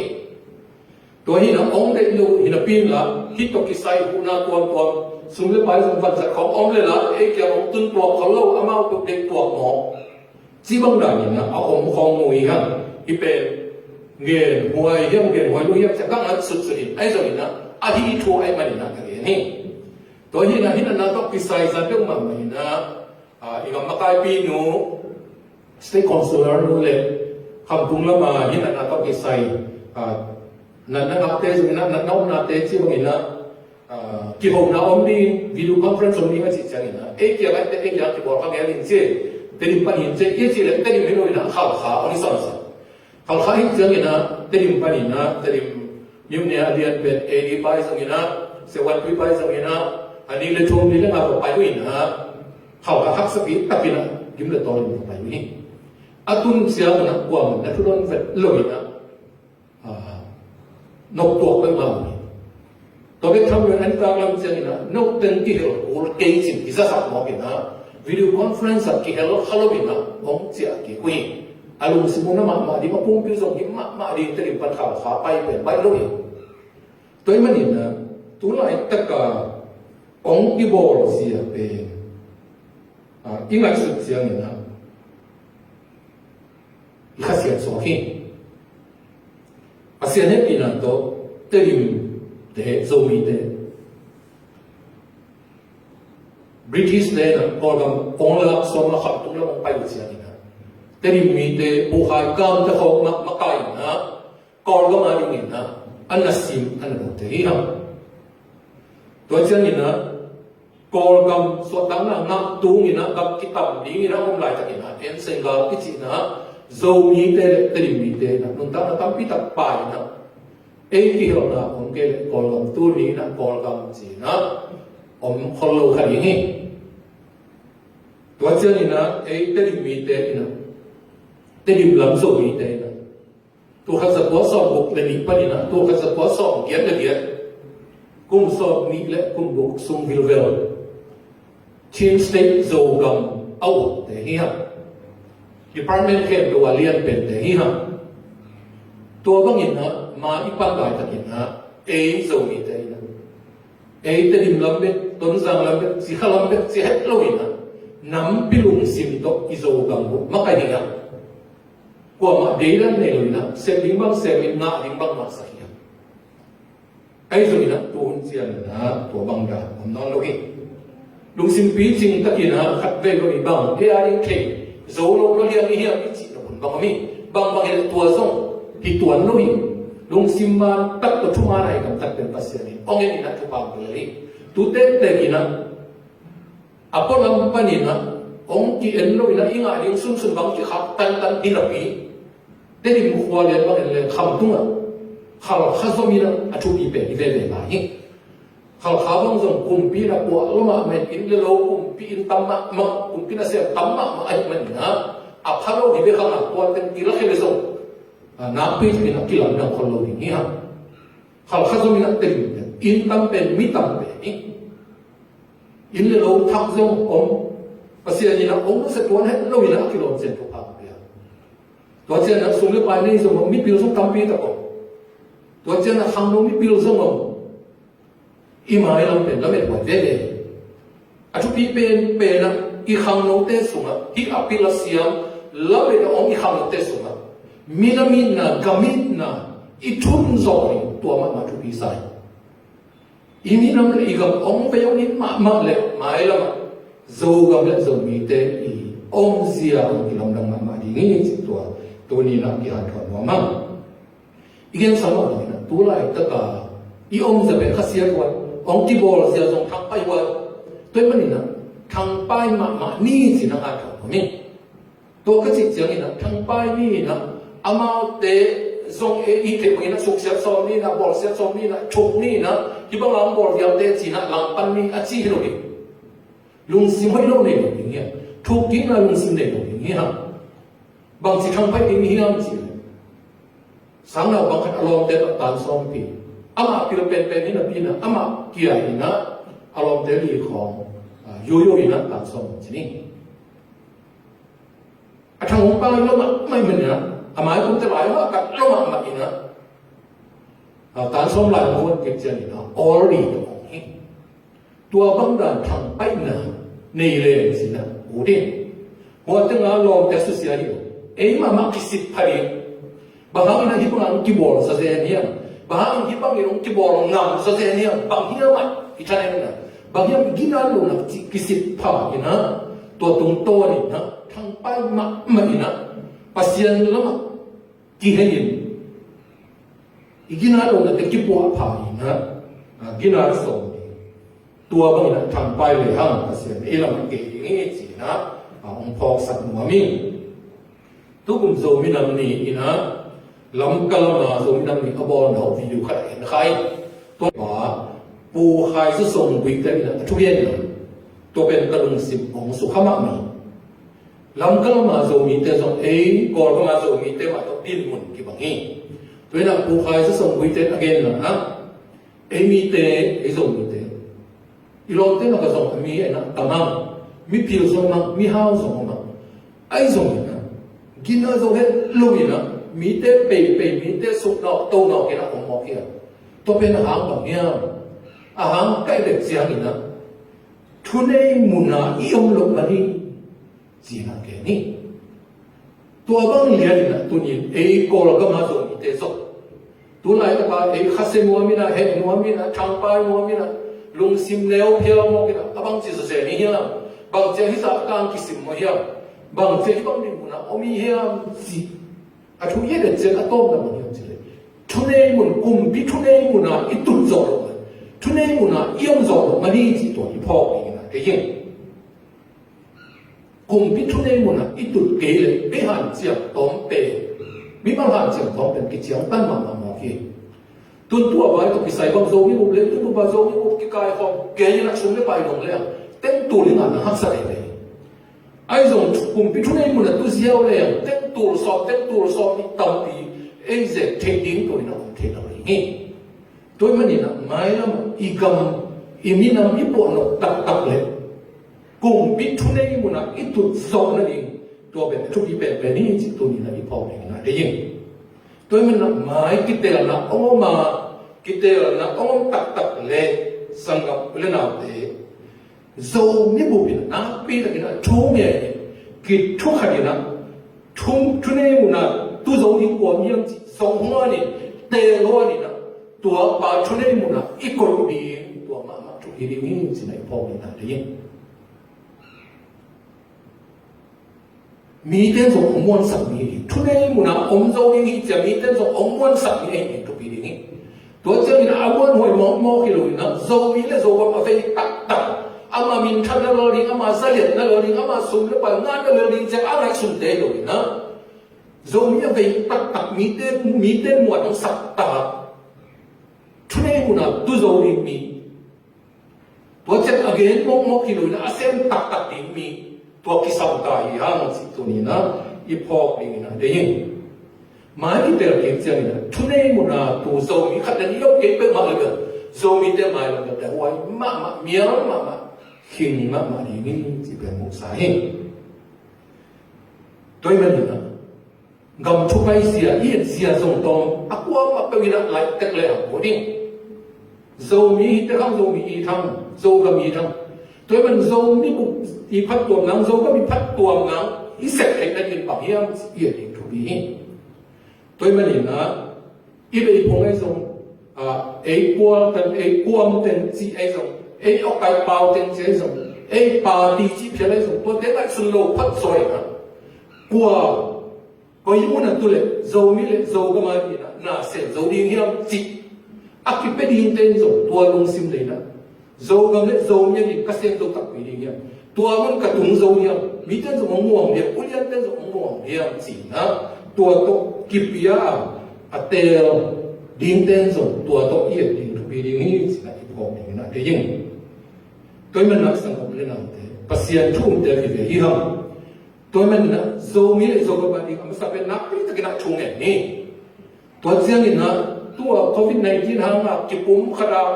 ตัวนี้นะองค์เด็กเลยหินปีนละคิดตกกิใส่หูนาตัวสุนทรภายสมบัติขององค์เลยละเอกอย่างตุนตัวเขาเล่าอามาตัวเด็กตัวหมอจีบังดานี่นะเอาองค์ของมวยกันที่เป็นเงี้ยมวยเยี่ยมเงี้ยมวยลุยเยี่ยมจะกังอันสุดๆไอ้ส่วนนี้นะอาทิตย์ทัวร์ไอ้มันนี่นะกันนี่ตัวนี้นะที่นั่นนะต้องพิสัยสัตว์เรื่องมันนี่นะอีกมาใกล้ปีนูสเต็กคอนซูเลอร์นู่นเลยคำพุ่งละมาที่นั่นนะต้องพิสัยนั่นนักเตะส่วนนั้นน้องนักเตะที่ว่านี่นะกี่ผมนะอมดีวิดีโอคอนเฟอเรนซ์อมดีมาจิตใจนี่นะเอกอย่างไรแต่เอกอย่างที่บอกข้างเงี้ยลินเซ่แต่ดิมปันหินเซ่เอจิเลยแต่ดิมไม่รู้นะข่าวขาอันนี้สอนสิข่าวขาหินเซ่นี่นะแต่ดิมปันหินนะแต่ดิมยิ้มเนี่ยเดียนเป็นเอดีไปสังนี่นะเสวันไปสังนี่นะอันนี้เลยชมนี่เรื่องอะไรไปด้วยนะข่าวขาฮักสปีตัดไปนะยิ้มเลยตอนนี้ไปด้วยอาตุนเสียมันนะกว่ามันนะทุกคนเวทเลยนะนกตัวเป็นมาตัวเด็กทำอย่างนั้นตามลำเสียงนะนกเต็มที่เหรอโอ้เก่งจริงที่จะสับมองกันนะวิดีโอคอนเฟอเรนซ์กี่เหรอฮัลโหลนะมองเสียกี่คุยอารมณ์สมุนมาดีมาพุ่งพิจารณามาดีแต่ดิปัญหาขาไปเป็นไปเลยตัวมันนี่นะตัวไหนตะกาองค์บอลเสียเป็นยิ่งไงสุดเสียงนี่นะอีกเสียงสองหินเสียงนี้ปีนั้นตัวแต่ดิมเดโซมีเดบริติชเดนะพอกับองค์ละสองละขับตุ้งละองไปอุตสาหนะแต่ดิมีเดผู้ขายกามจะเขามาไกลนะก่อนก็มาดินะอันนั้นซิมอันนั้นเดียวตัวเช่นนี้นะก่อนกับส่วนต่างๆนักตุ้งนี่นะกับกิตาบดีนี่นะผมหลายจากนี่นะเอ็นเซงกับกิจินะโซมีเดแต่ดิมีเดนะนุ่งตานะตั้งพิทักษ์ไปนะเอกที่เรานะผมเกลกอลกับตัวนี้นะกอลกับจีนะผมคนเราขนาดนี้ตัวเจ้านี่นะเอกเตลิมีเตนะเตลิมลำโซมีเตนะตัวข้าศึกว่าสอบบุกเลยนี่ปะนี่นะตัวข้าศึกว่าสอบเกียรติเกียรติกุมสอบนี่แหละกุมบุกซุ่มวิลเวลทีมสเต็กโซกัม âu để hi ha department khen tua liên bên để hi ha tua bang in ha mà ipan đại ta in ha Zomite na te dim lam bet ton sang lam bet si khalam bet si het lo in ha nam pilung sim to izo gam bu makai ni ha kwa ma deilan ne lo na se ling bang se min na ling bang ma sa hi ai zo ina tu hun chian na tua bang da om non lo hi lung sim pi ching ta ki na khat ve lo i bang ke a ring ke zo lo lo hiam hi chi lo bang mi bang he tua song hi tuan lo hi lung sim man tak to thuma nai kam tak pen pasya ni ong ni na thu pa le tu te ki na apolam pani na ong ki en lo ina inga ring sun sun bang ki khak tan tan di la pi te di mu khwa le bang le kham tunga khal khazomi na athu pi pe ni ve ve ba hi khal khabang zong kum pi na ko lo ma men in le lo kum pi in tam ma kum pi na se tam ma ai man na a phalo hi be khang ko ten ki la khele zong na pi ni na ki lam na khol lo ni ha khal khazomi na te in tam pen mi tam pe ni in le lo thak zong om pasya ni na om se tuan het lo ina ki lo chen to pa ya to chen na sung le pa ni zong mi pi zong tam pi ta ko to chen na hang lo mi pi zong om imai lam pen la me wa ve ve a thu pi pen pe na I hang lo te sunga hi apila siam la me da om I hang lo te sunga minamin na gamit na I thun zo ni to ma thu pi sai ini nam le igam ong pe yong ni ma le mai la ma zo gam le zo mi te I ong zia ki lam dang ma di ngi chi to ni na ki ha thon wa ma igen sa ma ni na tu lai ta ka I ong za be kha sia wa ong ki bol sia zong thang pai wa toi ma ni na thang pai ma ni chi na ha thon mi to ka chi chiang ni na thang pai ni na amao te zong I te mi na suk sia so ni na bol sia so ni na chuk ni na ki bang lam bol viam te chi na lang pan ni a chi lo ni lung sim hoi lo ne lo ni ya thuk ki na lung sim ne lo ni ha bang chi thang pai ni hiam chi sang na bang khat alom te tan som pi ama pi lo pen pen ni na pi na ama ki ai ni na alom te li khong yo yo ni na tan som chi ni a thang ong pa lo ma mai men na amai cũng te lai ma kat lo ma ni na tan som lai mo ke chen ni na all ni tua bang dan thang pai na nei le si na u de mo te nga lo te su sia ni e ma ki sit phari ba hang na hi bang ki bol sa ze ni ba hang hi bang ni ki bol ngam sa ze ni bang hi ma ki cha ne na bang hi gi na lo na ki sit pha ni na tua tung to ni na thang pai ma ni na pasien lama ki henin igina lo na te ki po pha ni na gina so tua bang na thang pai le hang pasien e lam ke ngi chi na ong phok sat mo mi tu kum zo mi nam ni ina lam kalama zo mi nam ni abon ho vi du khat en khai to ba pu khai su song wi te na thu yen to ben kalung sim ong su khama mi lam kalama zo mi te zo e kor kalama zo mi te ma to din mun ki bang hi to na pu khai su song wi te again na ha e mi te e zo mi te I lo te na ka zo mi na tamam mi pil zo ma mi hao zo ma ai zo mi na gina zo he lo mi na mi te pe mi te su no to no ke na ong mo ke to pe na hang ba ya a hang kai de sia ni na thu nei mu na I ong lo ma ni ji na ke ni to bang li ni na tu ni e ko lo ka ma zo mi te so tu lai ta ba e kha se mo mi na he mo mi na thang pai mo mi na lung sim leo pheo mo ke na abang chi so se ni ya bang che hi sa kang ki sim mo ya bang che bang ni mu na o mi ya ji a thu ye de che ka tom da mo ni chi le thu nei mun kum bi thu nei mu na I tu zo lo thu nei mu na I yong zo lo ma ni ji to I pho ni na ke yin kum bi thu nei mu na I tu ke le be han chiang tom pe mi bang han chiang tom pe ki chiang tan ma ma mo ke tun tua vai to ki sai bang zo mi mo le tu ba zo mi mo ki kai khom ke yin na sum le pai dong le ten tu li na hak sa le ai zong kum pi thu nei mu na tu ziao le ten tu so mi tam pi e ze te ding to na te na ni tôi mà nhìn là mai lắm, igam, imi nam ipo no tak tak le, cùng biết thu này muốn là ít tụt dầu nó điตัวเป็นทุกที่เป็นนี่จิตตัวนี้นะอีพอเองนะได้ยินตัวมันนะหมายกิเตลนะองมากิเตลนะองตักเลยสังกับเล่นเอาเตะโซนี่บุบินนะปีละกินะทุ่งเนี่ยกิทุกขัดนะทุ่งทุนเนี่ยมันนะตัวโซนี่กว่ามีอย่างสองหัวนี่เตะหัวนี่นะตัวป่าทุนเนี่ยมันนะอีกคนดีตัวมาทุกที่นี่สินะอีพอเองนะได้ยินมีเต้นส่งองค์วันสักนี้ทุกอย่างมันนะองค์โซนี่จะมีเต้นส่งองค์วันสักนี้เองทุกปีนี้ตัวเจ้านี่นะอาวันหวยมอกิโลนะโซมีและโซก็มาเป็นตักอามามินทันนั่นเลยอามาซาเลียนนั่นเลยอามาสุนและปังงานนั่นเลยจะอะไรสุนเตโลนะโซมีเป็นตักมีเต้นหมวดของสักตักทุกอย่างมันนะตัวโซนี่มีตัวเจ้าอเกนมอกิโลนะอาเซนตักนี่มีตัวกิสัมตายอย่างสิตัวนี้นะอีพอกนี่นะเดี๋ยวมาที่เตลเก็บเจ้านี่นะทุกอย่างมันนะตัวโซมีขัดกันยกเก็บไปมาเลยกันโซมีเต้มาแล้วแต่ว่ามาเมียมาหิงมานี่นี่ที่เป็นมุสาหิงตัวมันนี่นะกำทุกไปเสียเอียดเสียส่งตรงอักว่ามาเป็นวินาทีเต็มเลยอ่ะพอดีโซมีแต่ข้างโซมีอีทำโซก็มีทำตัวมันโซมีบุอีพัดตัวนังโซก็มีพัดตัวนังอีเสร็จเองนั่นเป็นปัจจัยเอียดเองทุกปีตัวมันนี่นะอีเป็นพงไอ้ทรงไอ้กวางเป็นไอ้กวางเป็นจีไอ้ทรงไอ้ออกไปเป่าเป็นจีไอ้ทรงไอ้ป่าดีจีเพียงไอ้ทรงตัวเด็กไอ้สุนโลพัดสวยนะกวางก็ยิ่งมันตัวเล็กโซมีเล็กโซก็มาดีนะน่าเสียโซดีเฮียมจีอากิเป็นดินเต้นทรงตัวลงซิมเลยนะโซก็เล็กโซเนี่ยนี่ก็เสียงตัวตักไปดีเฮียตัวมันกระตุ้งโซเฮียมีเต้นทรงม่วงเดียวอุลยันเต้นทรงม่วงเฮียจีนะตัวตกกิบยาอัตเตลดินเต้นส่งตัวตกเอียดดินทุกปีนี้สินะที่บอกอย่างนั้นเดี๋ยวยิ่งตัวมันนักสังคมเล่นอะไรปัสยานทุ่มเตลิเวียตัวมันนะโซมีโซกับบัดดี้มันสับเป็นนักปีตะกี้นักชงอย่างนี้ตัวเสียงนี่นะตัวโควิด-19 หางอ่ะจิปุ่มขนาด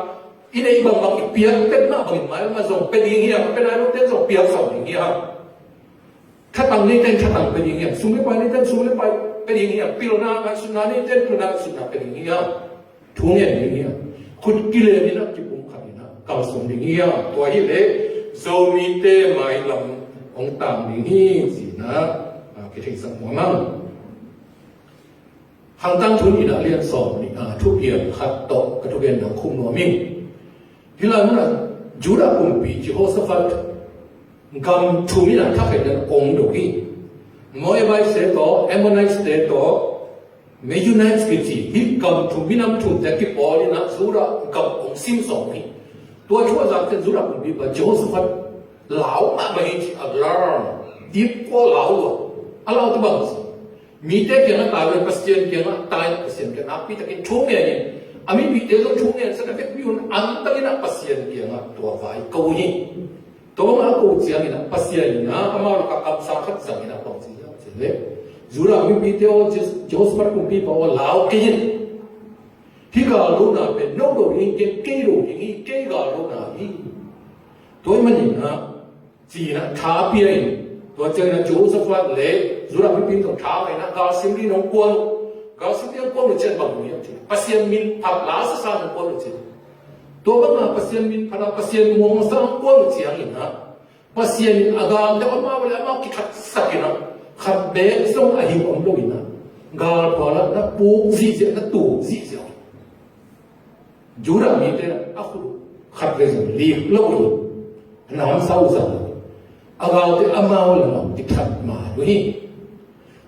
อีในบางเปียกเป็นมากบางหมายมาส่งเป็นอย่างนี้เป็นอะไรรู้เต้นส่งเปียกส่งอย่างนี้ถ้าตั้งนี่เต้นถ้าตั้งเป็นอย่างนี้สุ่มไม่ไปนี่เต้นสุ่มไม่ไปเป็นอย่างนี้ปิลนาไปสุนานี่เต้นปิลนาสุนาเป็นอย่างนี้ทุ่งอย่างนี้คุณกิเลสนี่นะจิปุ่มขัดนี่นะเก่าส่งอย่างนี้ตัวที่เล็กโซมีเต้หมายลำของต่างอย่างนี้สินะคิดถึงสักหัวมั่งหางตั้งทุนอีน่ะเรียนสอบนี่ทุกเดือนขัดตกกระทุกเดือนดังคุ้มหนัวมิ่งที่เราเนี่ยจูราปุ่มปีจิโฮสฟัดกำทุนนี่นะถ้าเป็นองค์ดุกี้มวยใบเสตโตเอมโมไนส์เตโตเมยูไนส์กิจิฮิกำทุนมินำทุนแต่กิปอลีนะจูรากำองซิมสองนี่ตัวชั่วจากเส้นจูราปุ่มปีว่าจิโฮสฟัดเหลามาไม่เห็นอัลลาร์ดิบก็เหลาอ่ะอัลลาร์ตัวบังมีแต่เพียงตายเป็นปัสเซียนเพียงตายปัสเซียนเพียงนับปีตะกี้ช่วงเนี่ยอามีมีแต่ต้องช่วงเนี่ยสักแค่มีคนอันตั้งนี่นะปัสเซียนเพียงตัวไฟกูนี่ตัวมันกูเสียนี่นะปัสเซียนนี่นะอามาเรากับคำสั่งขัดสั่งนี่นะต้องเสียเสียเลยจูรามีมีแต่ว่าโจสปาร์คุมปีบอกว่าลาวกินที่กาลูน่ะเป็นโนโดนี่เกย์โดนี่เกย์กาลูน่ะนี่ตัวมันนี่นะจีนะท้าเปียตัวเจ้าเนี่ยโจสปาร์เล่จูรามีปีต้องท้าไว้นะกาซิมรีน้องกวนกาซิมรีน้องกวนรู้จักบ้างมั้ยปัสเซียนมินพับลาสซาน้องกวนรู้จักตัวบางอ่ะปัสเซียนมินพับปัสเซียนมองสังกวนรู้จักอย่างนี้นะปัสเซียนอากาศแต่ว่ามาเวลามาคิดขัดสักนะขัดเบสส่งอาหิวอันโลกินะกาลพอละนะปูซีเจนะตูซีเจจูรามีแต่อะคุขัดเรื่องลีกโลกิน้ำเศร้าจังอากาศที่อามาเวลาติดขัดมาดูนี่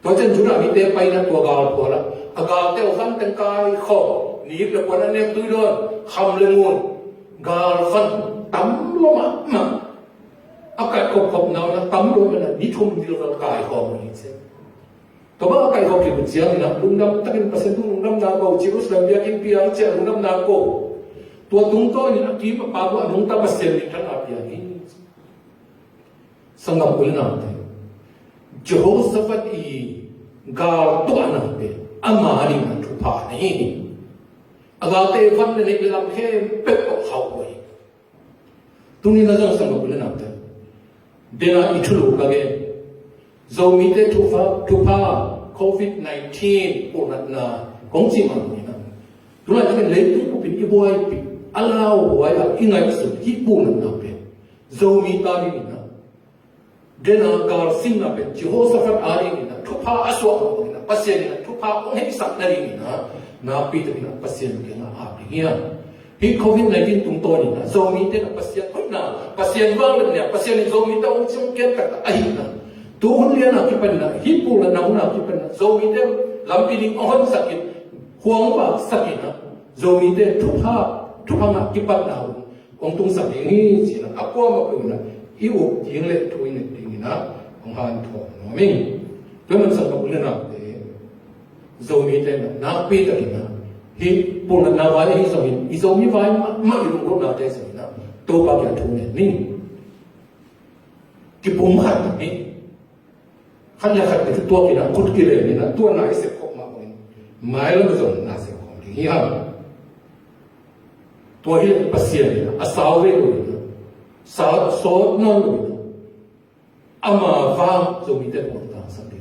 ตัวเจ้าจูรามีแต่ไปนะตัวกาลพอละอากาศที่วันตั้งกายข้อนี่เป็นวันนั้นเนี่ยตุยโดนคำเลงวนกาลฟันตั้มลงมาอากาศขบๆหนาวนะตั้มลงมานี่ทุ่มดีเรากายข้อมันนี่เสียตัวบ้ากายข้อที่มันเสียนี่นะลุงดำตั้งเป็นเปอร์เซ็นต์ลุงดำนาโก้จิรุสลามเบียกินเบียร์เจ้าลุงดำนาโก้ตัวตุงโตนี่นะที่มาปาบุลุงตาเปอร์เซ็นต์นี่ทั้งอาเบียนี่สังกัดอุลนาเตโจสฟัดอีกาตัวนั้นเป็นอามารีนันทุพานี่อากาศเตวันนี้เป็นลำแค่เป็ดกับเขาไว้ตรงนี้เราจะสังกัดอุลนาเต dena itulu kage Zomite Thupha COVID-19 na kongsi man ni na tulad ng leitu ko pin ibuhay pi alaw wala ingay so hipo na pe Zomita ni na dena garsin na pe Jehoshaphat ari ni na Thupha aswa ni na pasyen ni na Thupha ong hisak na rin ni na pi ni na pasyen ke na abi hiya hi COVID-19 tung to ni na Zomite na pasyen wang na pasyen ni Zomita ong sungken ka ai na tuhun lian na kipan na hipo na nauna kipan na Zomite lampiling ohon sakit huang ba sakit na Zomite Thupha nga kipat na ong tung sakit ni sina ako ma na iu ting le tuin le ting na ong han tho no ming tuman sa kabulan na Zomite na pi ta na hi pun na wa hi so hi Zomi vai ma yu ro na te so na to ba kya thu ne ni ki pum khat ni khát nhà khát cái tua kia là cút kia này là tua này sẽ có mà mình mãi lắm rồi là sẽ có thì hiểu tua kia bác sĩ này là sáu về rồi sáu số non rồi ama vang rồi mình tới một tháng sau đấy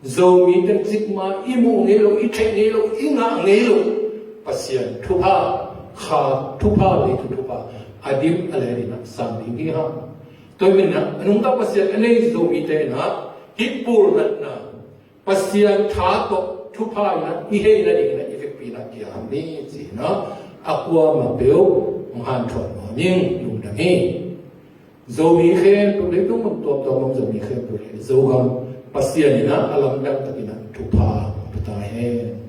rồi mình tới dịch mà imu nghe lo ít thấy nghe lo inga nghe lo bác sĩ Thupha khá Thupha đấy Thupha adim alai na sang đi ha tôi mình na nung ta bác sĩ anh ấy rồi mình tới na hipul na pasien tha to Thupha na ihe na ni na effect pi na kia ni chi na akwa ma beu man thon ma ning lum da ni zomi khen tu le tu mong to mong zomi khen tu le zo gam pasien na alam dak takina Thupha ta he